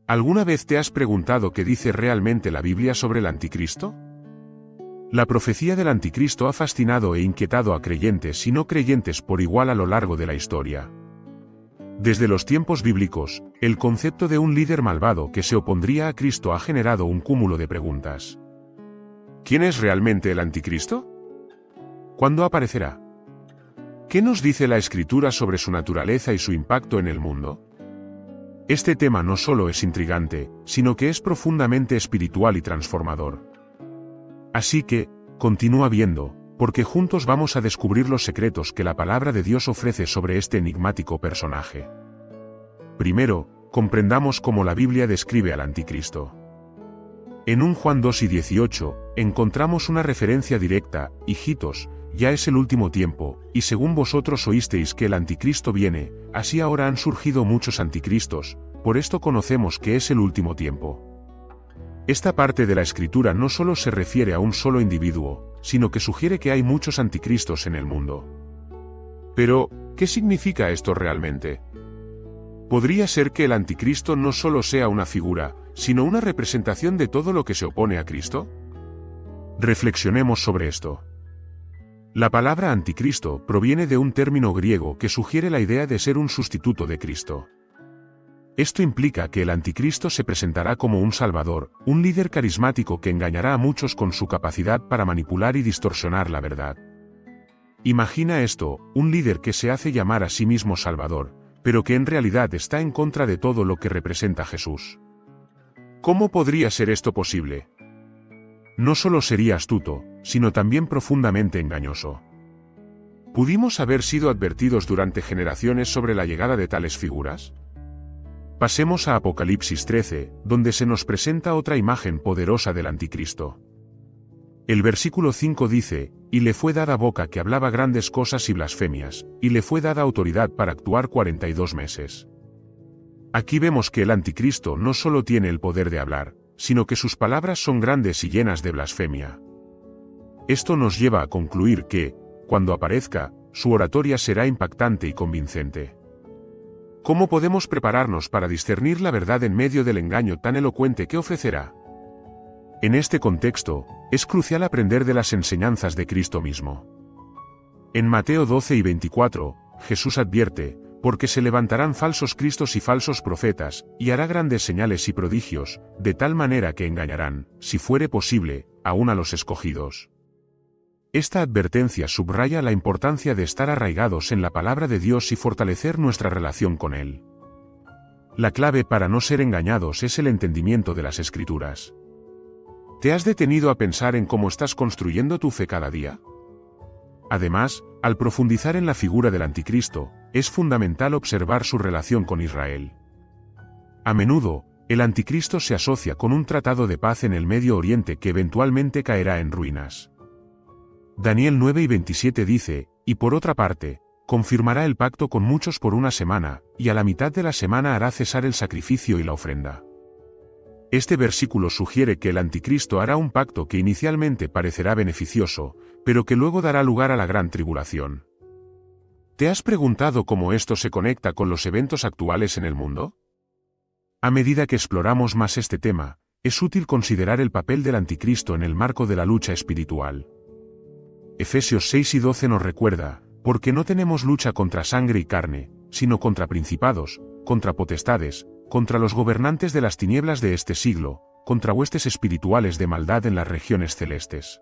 ¿Alguna vez te has preguntado qué dice realmente la Biblia sobre el anticristo? La profecía del anticristo ha fascinado e inquietado a creyentes y no creyentes por igual a lo largo de la historia. Desde los tiempos bíblicos, el concepto de un líder malvado que se opondría a Cristo ha generado un cúmulo de preguntas. ¿Quién es realmente el anticristo? ¿Cuándo aparecerá? ¿Qué nos dice la Escritura sobre su naturaleza y su impacto en el mundo? Este tema no solo es intrigante, sino que es profundamente espiritual y transformador. Así que, continúa viendo, porque juntos vamos a descubrir los secretos que la palabra de Dios ofrece sobre este enigmático personaje. Primero, comprendamos cómo la Biblia describe al anticristo. En 1 Juan 2:18, encontramos una referencia directa: hijitos, ya es el último tiempo, y según vosotros oísteis que el anticristo viene, así ahora han surgido muchos anticristos, por esto conocemos que es el último tiempo. Esta parte de la Escritura no solo se refiere a un solo individuo, sino que sugiere que hay muchos anticristos en el mundo. Pero, ¿qué significa esto realmente? ¿Podría ser que el anticristo no solo sea una figura, sino una representación de todo lo que se opone a Cristo? Reflexionemos sobre esto. La palabra anticristo proviene de un término griego que sugiere la idea de ser un sustituto de Cristo. Esto implica que el anticristo se presentará como un salvador, un líder carismático que engañará a muchos con su capacidad para manipular y distorsionar la verdad. Imagina esto: un líder que se hace llamar a sí mismo Salvador, pero que en realidad está en contra de todo lo que representa Jesús. ¿Cómo podría ser esto posible? No solo sería astuto, sino también profundamente engañoso. ¿Pudimos haber sido advertidos durante generaciones sobre la llegada de tales figuras? Pasemos a Apocalipsis 13, donde se nos presenta otra imagen poderosa del anticristo. El versículo 5 dice: y le fue dada boca que hablaba grandes cosas y blasfemias, y le fue dada autoridad para actuar 42 meses. Aquí vemos que el anticristo no solo tiene el poder de hablar, sino que sus palabras son grandes y llenas de blasfemia. Esto nos lleva a concluir que, cuando aparezca, su oratoria será impactante y convincente. ¿Cómo podemos prepararnos para discernir la verdad en medio del engaño tan elocuente que ofrecerá? En este contexto, es crucial aprender de las enseñanzas de Cristo mismo. En Mateo 12:24, Jesús advierte: porque se levantarán falsos cristos y falsos profetas, y hará grandes señales y prodigios, de tal manera que engañarán, si fuere posible, aún a los escogidos. Esta advertencia subraya la importancia de estar arraigados en la palabra de Dios y fortalecer nuestra relación con Él. La clave para no ser engañados es el entendimiento de las Escrituras. ¿Te has detenido a pensar en cómo estás construyendo tu fe cada día? Además, al profundizar en la figura del anticristo, es fundamental observar su relación con Israel. A menudo, el anticristo se asocia con un tratado de paz en el Medio Oriente que eventualmente caerá en ruinas. Daniel 9:27 dice: y por otra parte, confirmará el pacto con muchos por una semana, y a la mitad de la semana hará cesar el sacrificio y la ofrenda. Este versículo sugiere que el anticristo hará un pacto que inicialmente parecerá beneficioso, pero que luego dará lugar a la gran tribulación. ¿Te has preguntado cómo esto se conecta con los eventos actuales en el mundo? A medida que exploramos más este tema, es útil considerar el papel del anticristo en el marco de la lucha espiritual. Efesios 6:12 nos recuerda: porque no tenemos lucha contra sangre y carne, sino contra principados, contra potestades, contra los gobernantes de las tinieblas de este siglo, contra huestes espirituales de maldad en las regiones celestes.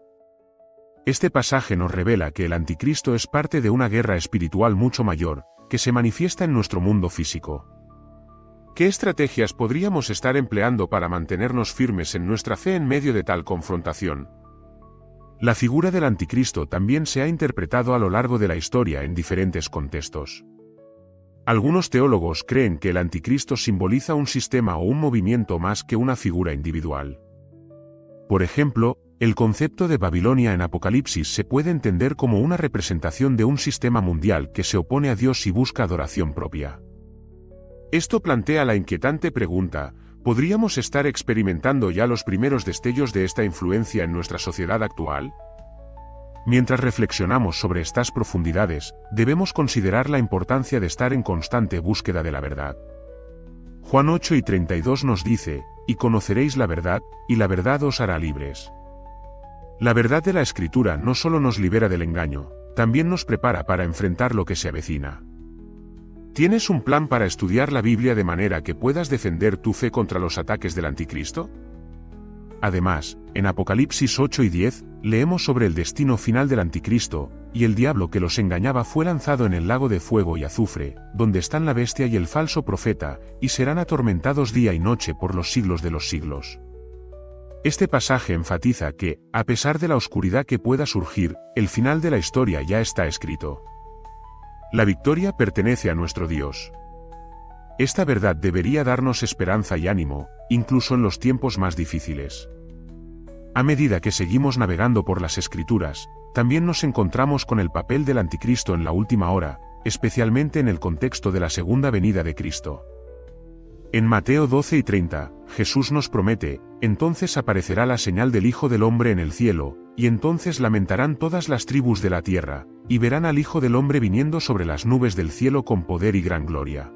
Este pasaje nos revela que el anticristo es parte de una guerra espiritual mucho mayor, que se manifiesta en nuestro mundo físico. ¿Qué estrategias podríamos estar empleando para mantenernos firmes en nuestra fe en medio de tal confrontación? La figura del anticristo también se ha interpretado a lo largo de la historia en diferentes contextos. Algunos teólogos creen que el anticristo simboliza un sistema o un movimiento más que una figura individual. Por ejemplo, el concepto de Babilonia en Apocalipsis se puede entender como una representación de un sistema mundial que se opone a Dios y busca adoración propia. Esto plantea la inquietante pregunta: ¿podríamos estar experimentando ya los primeros destellos de esta influencia en nuestra sociedad actual? Mientras reflexionamos sobre estas profundidades, debemos considerar la importancia de estar en constante búsqueda de la verdad. Juan 8:32 nos dice, y conoceréis la verdad, y la verdad os hará libres. La verdad de la Escritura no solo nos libera del engaño, también nos prepara para enfrentar lo que se avecina. ¿Tienes un plan para estudiar la Biblia de manera que puedas defender tu fe contra los ataques del anticristo? Además, en Apocalipsis 8 y 10, leemos sobre el destino final del anticristo, y el diablo que los engañaba fue lanzado en el lago de fuego y azufre, donde están la bestia y el falso profeta, y serán atormentados día y noche por los siglos de los siglos. Este pasaje enfatiza que, a pesar de la oscuridad que pueda surgir, el final de la historia ya está escrito. La victoria pertenece a nuestro Dios. Esta verdad debería darnos esperanza y ánimo, incluso en los tiempos más difíciles. A medida que seguimos navegando por las Escrituras, también nos encontramos con el papel del anticristo en la última hora, especialmente en el contexto de la segunda venida de Cristo. En Mateo 12 y 30, Jesús nos promete, entonces aparecerá la señal del Hijo del Hombre en el cielo, y entonces lamentarán todas las tribus de la tierra, y verán al Hijo del Hombre viniendo sobre las nubes del cielo con poder y gran gloria.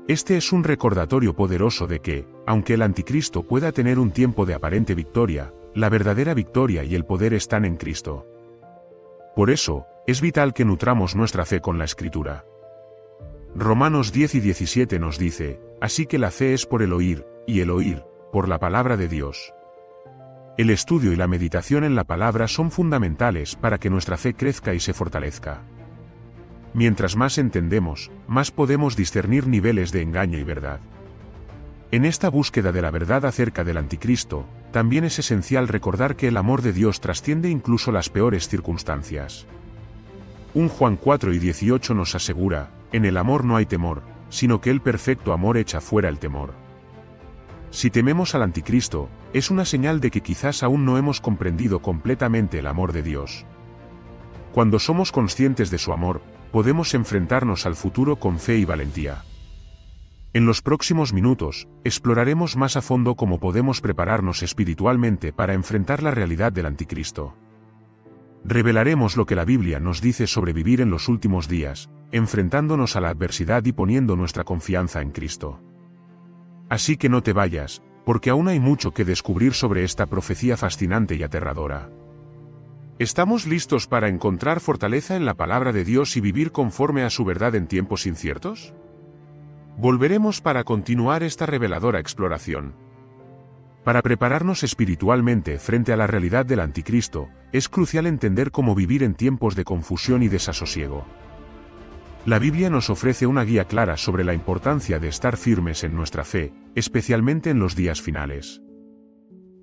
Este es un recordatorio poderoso de que, aunque el anticristo pueda tener un tiempo de aparente victoria, la verdadera victoria y el poder están en Cristo. Por eso, es vital que nutramos nuestra fe con la Escritura. Romanos 10 y 17 nos dice, así que la fe es por el oír, y el oír, por la palabra de Dios. El estudio y la meditación en la palabra son fundamentales para que nuestra fe crezca y se fortalezca. Mientras más entendemos, más podemos discernir niveles de engaño y verdad. En esta búsqueda de la verdad acerca del anticristo, también es esencial recordar que el amor de Dios trasciende incluso las peores circunstancias. 1 Juan 4 y 18 nos asegura, en el amor no hay temor, sino que el perfecto amor echa fuera el temor. Si tememos al anticristo, es una señal de que quizás aún no hemos comprendido completamente el amor de Dios. Cuando somos conscientes de su amor, podemos enfrentarnos al futuro con fe y valentía. En los próximos minutos, exploraremos más a fondo cómo podemos prepararnos espiritualmente para enfrentar la realidad del anticristo. Revelaremos lo que la Biblia nos dice sobre vivir en los últimos días, enfrentándonos a la adversidad y poniendo nuestra confianza en Cristo. Así que no te vayas, porque aún hay mucho que descubrir sobre esta profecía fascinante y aterradora. ¿Estamos listos para encontrar fortaleza en la palabra de Dios y vivir conforme a su verdad en tiempos inciertos? Volveremos para continuar esta reveladora exploración. Para prepararnos espiritualmente frente a la realidad del anticristo, es crucial entender cómo vivir en tiempos de confusión y desasosiego. La Biblia nos ofrece una guía clara sobre la importancia de estar firmes en nuestra fe, especialmente en los días finales.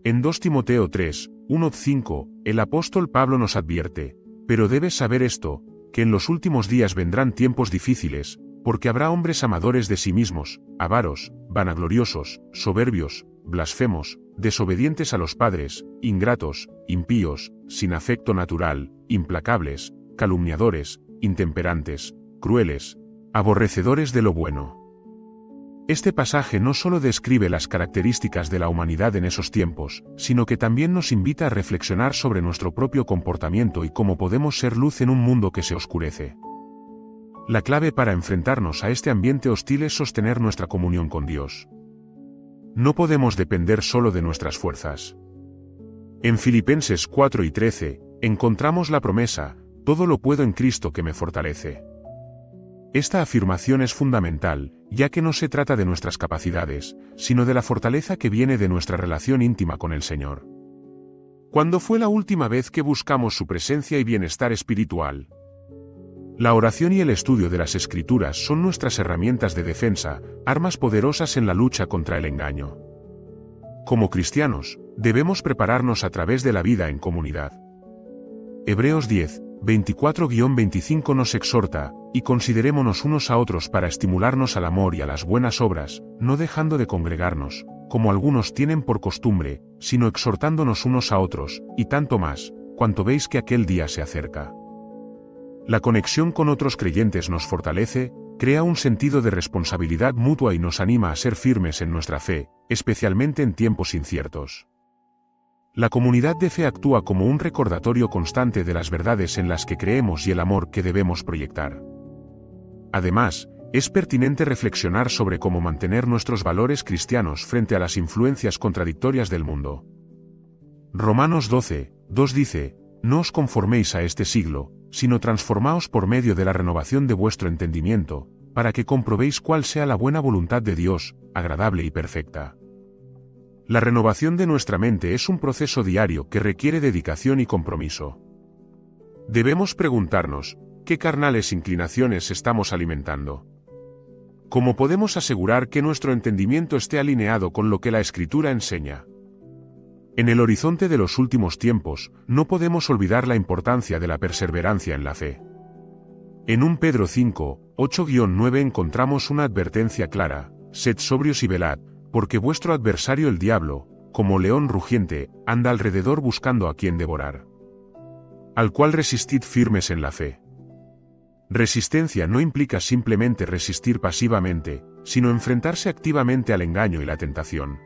En 2 Timoteo 3, 1-5, el apóstol Pablo nos advierte, pero debes saber esto, que en los últimos días vendrán tiempos difíciles, porque habrá hombres amadores de sí mismos, avaros, vanagloriosos, soberbios, blasfemos, desobedientes a los padres, ingratos, impíos, sin afecto natural, implacables, calumniadores, intemperantes, crueles, aborrecedores de lo bueno. Este pasaje no solo describe las características de la humanidad en esos tiempos, sino que también nos invita a reflexionar sobre nuestro propio comportamiento y cómo podemos ser luz en un mundo que se oscurece. La clave para enfrentarnos a este ambiente hostil es sostener nuestra comunión con Dios. No podemos depender solo de nuestras fuerzas. En Filipenses 4 y 13, encontramos la promesa, todo lo puedo en Cristo que me fortalece. Esta afirmación es fundamental, ya que no se trata de nuestras capacidades, sino de la fortaleza que viene de nuestra relación íntima con el Señor. ¿Cuándo fue la última vez que buscamos su presencia y bienestar espiritual? La oración y el estudio de las Escrituras son nuestras herramientas de defensa, armas poderosas en la lucha contra el engaño. Como cristianos, debemos prepararnos a través de la vida en comunidad. Hebreos 10, 24-25 nos exhorta, y considerémonos unos a otros para estimularnos al amor y a las buenas obras, no dejando de congregarnos, como algunos tienen por costumbre, sino exhortándonos unos a otros, y tanto más, cuanto veis que aquel día se acerca. La conexión con otros creyentes nos fortalece, crea un sentido de responsabilidad mutua y nos anima a ser firmes en nuestra fe, especialmente en tiempos inciertos. La comunidad de fe actúa como un recordatorio constante de las verdades en las que creemos y el amor que debemos proyectar. Además, Es pertinente reflexionar sobre cómo mantener nuestros valores cristianos frente a las influencias contradictorias del mundo. Romanos 12:2 dice: No os conforméis a este siglo, sino transformaos por medio de la renovación de vuestro entendimiento, para que comprobéis cuál sea la buena voluntad de Dios, agradable y perfecta. La renovación de nuestra mente es un proceso diario que requiere dedicación y compromiso. Debemos preguntarnos, ¿qué carnales inclinaciones estamos alimentando? ¿Cómo podemos asegurar que nuestro entendimiento esté alineado con lo que la Escritura enseña? En el horizonte de los últimos tiempos, no podemos olvidar la importancia de la perseverancia en la fe. En 1 Pedro 5:8-9 encontramos una advertencia clara: sed sobrios y velad, porque vuestro adversario el diablo, como león rugiente, anda alrededor buscando a quien devorar. Al cual resistid firmes en la fe. Resistencia no implica simplemente resistir pasivamente, sino enfrentarse activamente al engaño y la tentación.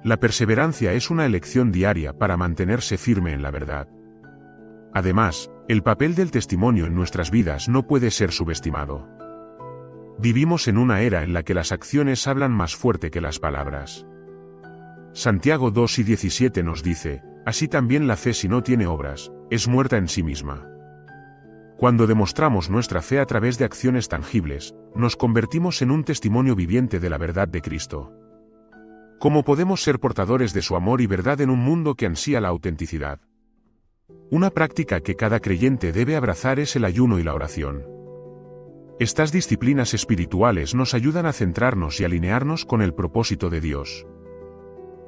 La perseverancia es una elección diaria para mantenerse firme en la verdad. Además, el papel del testimonio en nuestras vidas no puede ser subestimado. Vivimos en una era en la que las acciones hablan más fuerte que las palabras. Santiago 2:17 nos dice: así también la fe, si no tiene obras, es muerta en sí misma. Cuando demostramos nuestra fe a través de acciones tangibles, nos convertimos en un testimonio viviente de la verdad de Cristo. ¿Cómo podemos ser portadores de su amor y verdad en un mundo que ansía la autenticidad? Una práctica que cada creyente debe abrazar es el ayuno y la oración. Estas disciplinas espirituales nos ayudan a centrarnos y alinearnos con el propósito de Dios.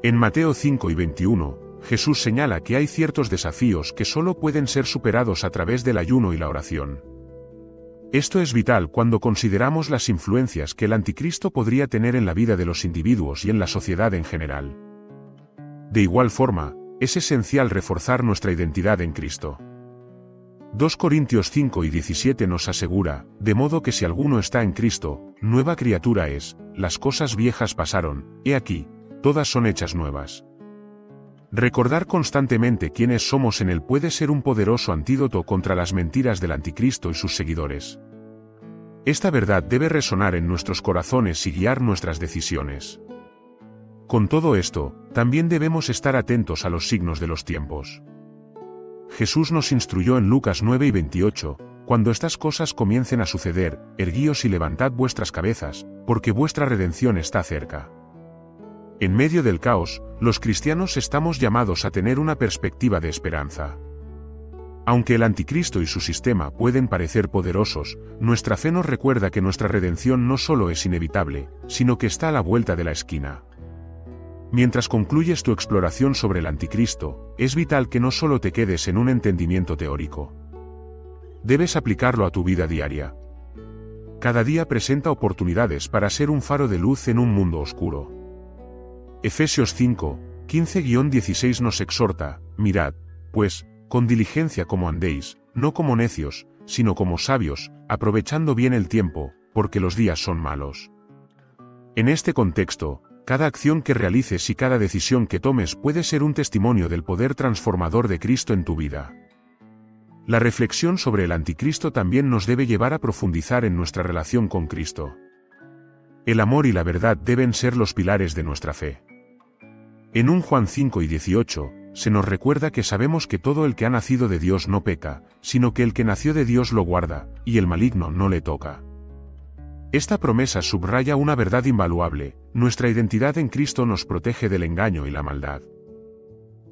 En Mateo 5:21, Jesús señala que hay ciertos desafíos que solo pueden ser superados a través del ayuno y la oración. Esto es vital cuando consideramos las influencias que el anticristo podría tener en la vida de los individuos y en la sociedad en general. De igual forma, es esencial reforzar nuestra identidad en Cristo. 2 Corintios 5:17 nos asegura: de modo que si alguno está en Cristo, nueva criatura es, las cosas viejas pasaron, he aquí, todas son hechas nuevas. Recordar constantemente quiénes somos en Él puede ser un poderoso antídoto contra las mentiras del anticristo y sus seguidores. Esta verdad debe resonar en nuestros corazones y guiar nuestras decisiones. Con todo esto, también debemos estar atentos a los signos de los tiempos. Jesús nos instruyó en Lucas 9:28, cuando estas cosas comiencen a suceder, erguíos y levantad vuestras cabezas, porque vuestra redención está cerca. En medio del caos, los cristianos estamos llamados a tener una perspectiva de esperanza. Aunque el anticristo y su sistema pueden parecer poderosos, nuestra fe nos recuerda que nuestra redención no solo es inevitable, sino que está a la vuelta de la esquina. Mientras concluyes tu exploración sobre el anticristo, es vital que no solo te quedes en un entendimiento teórico. Debes aplicarlo a tu vida diaria. Cada día presenta oportunidades para ser un faro de luz en un mundo oscuro. Efesios 5:15-16 nos exhorta: mirad, pues, con diligencia cómo andéis, no como necios, sino como sabios, aprovechando bien el tiempo, porque los días son malos. En este contexto, cada acción que realices y cada decisión que tomes puede ser un testimonio del poder transformador de Cristo en tu vida. La reflexión sobre el anticristo también nos debe llevar a profundizar en nuestra relación con Cristo. El amor y la verdad deben ser los pilares de nuestra fe. En 1 Juan 5:18, se nos recuerda que sabemos que todo el que ha nacido de Dios no peca, sino que el que nació de Dios lo guarda, y el maligno no le toca. Esta promesa subraya una verdad invaluable: nuestra identidad en Cristo nos protege del engaño y la maldad.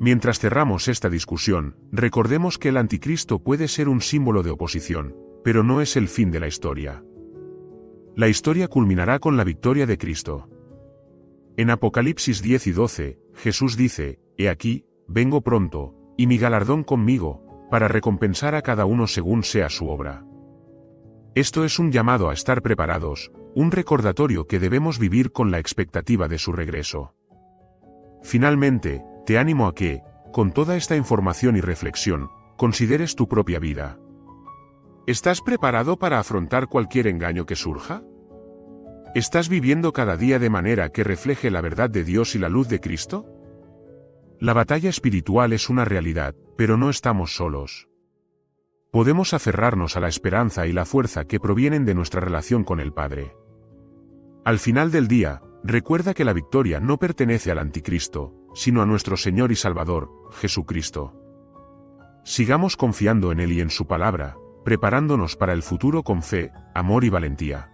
Mientras cerramos esta discusión, recordemos que el anticristo puede ser un símbolo de oposición, pero no es el fin de la historia. La historia culminará con la victoria de Cristo. En Apocalipsis 10:12, Jesús dice: he aquí, vengo pronto, y mi galardón conmigo, para recompensar a cada uno según sea su obra. Esto es un llamado a estar preparados, un recordatorio que debemos vivir con la expectativa de su regreso. Finalmente, te animo a que, con toda esta información y reflexión, consideres tu propia vida. ¿Estás preparado para afrontar cualquier engaño que surja? ¿Estás viviendo cada día de manera que refleje la verdad de Dios y la luz de Cristo? La batalla espiritual es una realidad, pero no estamos solos. Podemos aferrarnos a la esperanza y la fuerza que provienen de nuestra relación con el Padre. Al final del día, recuerda que la victoria no pertenece al anticristo, sino a nuestro Señor y Salvador, Jesucristo. Sigamos confiando en Él y en su palabra, preparándonos para el futuro con fe, amor y valentía.